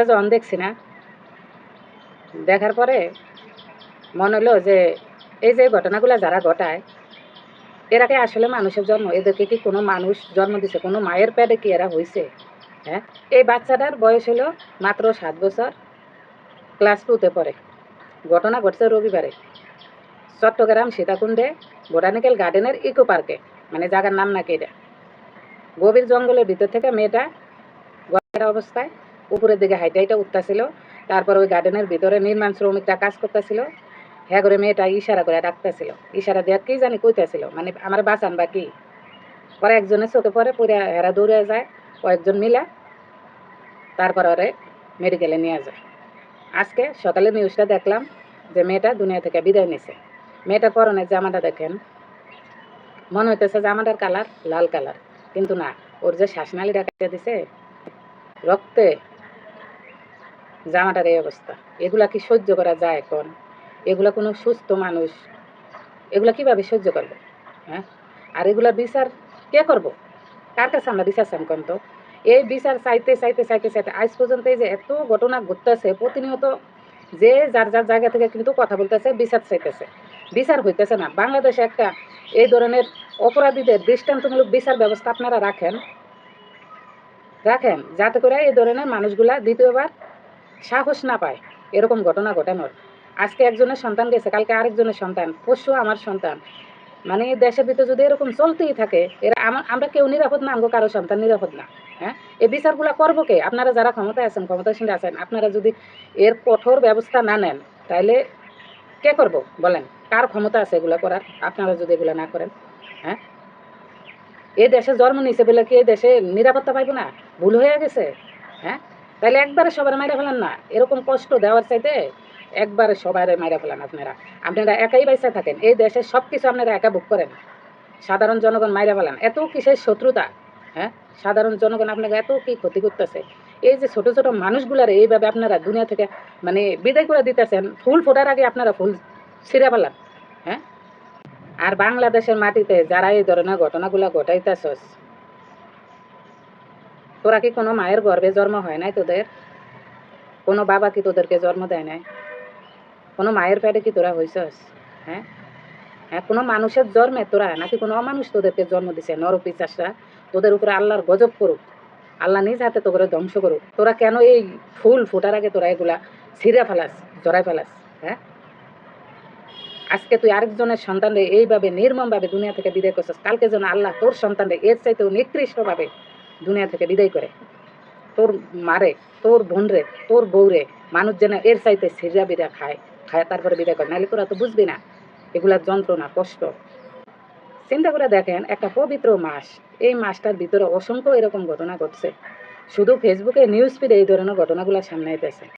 নিউজটা যখন দেখছি না, দেখার পরে মনে হলো যে এই যে ঘটনাগুলো যারা ঘটায় এরা কি আসলে মানুষের জন্ম? এদেরকে কি কোনো মানুষ জন্ম দিছে? কোনো মায়ের পেটে কি এরা হয়েছে? হ্যাঁ, এই বাচ্চাটার বয়স হলো মাত্র 7 বছর, ক্লাস 2-তে পড়ে। ঘটনা ঘটছে রবিবারে চট্টগ্রাম সীতাকুণ্ডে বোটানিক্যাল গার্ডেনের ইকো পার্কে, মানে জায়গার নাম নাকি এটা। গভীর জঙ্গলের ভিতর থেকে মেয়েটা গড়ার অবস্থায় উপরের দিকে হাইটে হাইটে উঠতেছিল। তারপর ওই গার্ডেনের ভিতরে নির্মাণ শ্রমিকটা কাজ করতেছিল। হ্যাঁ করে মেয়েটা ইশারা করে ডাকতেছিল, ইশারা দেওয়ার কি জানি কইতেছিল, মানে আমার বাঁচান বা কি। পরে একজনের চোখে পরে পুরা হেরা দৌড়ে যায়, কয়েকজন মিলা তারপর ওরে মেডিকেলে নিয়ে যায়। আজকে সকালে নিউজটা দেখলাম যে মেয়েটা দুনিয়া থেকে বিদায় নিছে। মেয়েটার পরনের জামাটা দেখেন, মনে হইতেছে জামাটার কালার লাল কালার, কিন্তু না, ওর যে শ্বাসনালীটা কেটে দিছে, রক্তে জামাটার এই অবস্থা। এগুলা কি সহ্য করা যায় এখন? এগুলা কোনো সুস্থ মানুষ এগুলা কিভাবে সহ্য করবে? হ্যাঁ, আর এগুলা বিচার কে করব? কার কাছে আমরা বিচার চান কোন তো? এই বিচার চাইতে চাইতে চাইতে চাইতে আজ পর্যন্ত এই যে এত ঘটনা ঘটতেছে প্রতিনিয়ত, যে যার যার জায়গা থেকে কিন্তু কথা বলতেছে, বিচার চাইতেছে, বিচার হইতেছে না। বাংলাদেশে একটা এই ধরনের অপরাধীদের দৃষ্টান্তমূলক বিচার ব্যবস্থা আপনারা রাখেন রাখেন যাতে করে এই ধরনের মানুষগুলা দ্বিতীয়বার সাহস না পায় এরকম ঘটনা ঘটানোর। আজকে একজনের সন্তান গেছে, কালকে আরেকজনের সন্তান, পরশু আমার সন্তান। মানে দেশের ভিতরে যদি এরকম চলতেই থাকে, এরা আমরা কেউ নিরাপদ না, আমগো কারো সন্তান নিরাপদ না। হ্যাঁ, এই বিচারগুলো করবো কে? আপনারা যারা ক্ষমতায় আছেন, ক্ষমতাসীন আছেন, আপনারা যদি এর কঠোর ব্যবস্থা না নেন তাহলে কে করব বলেন? কার ক্ষমতা আছে এগুলো করার? আপনারা যদি এগুলো না করেন। হ্যাঁ, এই দেশে জন্ম নিয়েছে বলে কি এই দেশে নিরাপত্তা পাইব না? ভুল হয়ে গেছে? হ্যাঁ, তাহলে একবারে সবার মাইরা ফেলান না। এরকম কষ্ট দেওয়ার চাইতে একবারে সবাই মাইরা ফেলান। আপনারা একাই বাইসা থাকেন, এই দেশে সব কিছু আপনারা একা ভোগ করেন, সাধারণ জনগণ মাইরা ফেলান। এত কিসের শত্রুতা? হ্যাঁ, সাধারণ জনগণ আপনাকে এত কি ক্ষতি করতেছে? এই যে ছোট ছোট মানুষগুলারে এইভাবে আপনারা দুনিয়া থেকে মানে বিদায় করে দিতেছেন, ফুল ফোটার আগে আপনারা ফুল ছিঁড়ে ফেলান। হ্যাঁ, আর বাংলাদেশের মাটিতে যারা এই ধরনের ঘটনাগুলো ঘটাইতেছস, তোরা কি কোনো মায়ের গর্ভে জন্ম হয় নাই তোদের? কোনো বাবা কি তোদেরকে জন্ম দেয় নাই? কোনো মায়ের পেটে কি তোরা হইছস? হ্যাঁ, হ্যাঁ, কোনো মানুষের জন্মে তোরা, নাকি কোনো অমানুষ তোদেরকে জন্ম দিছে? নরপিশাচরা তোদের উপরে আল্লাহর গজব করুক, আল্লাহ নিজ হাতে তোকে ধ্বংস করুক। তোরা কেন এই ফুল ফোটার আগে তোরা এগুলা ছিঁড়ে ফেলাস, জড়াই ফেলাস? হ্যাঁ, আজকে তুই আরেকজনের সন্তানরে এইভাবে নির্মমভাবে দুনিয়া থেকে বিদায় করছিস, কালকে যেন আল্লাহ তোর সন্তানরে এর চাইতেও নিকৃষ্টভাবে দুনিয়া থেকে বিদায় করে। তোর মারে, তোর বোনরে, তোর বউরে মানুষ যেন এর চাইতে ছিঁড়া বিড়া খায়, খায় তারপরে বিদায় করে, নাহলে তোরা তো বুঝবি না এগুলার যন্ত্রণা কষ্ট। চিন্তা করে দেখেন, একটা পবিত্র মাস, এই মাসটার ভিতরে অসংখ্য এরকম ঘটনা ঘটছে। শুধু ফেসবুকে নিউজ ফিডে এই ধরনের ঘটনাগুলো সামনে আইতেছে।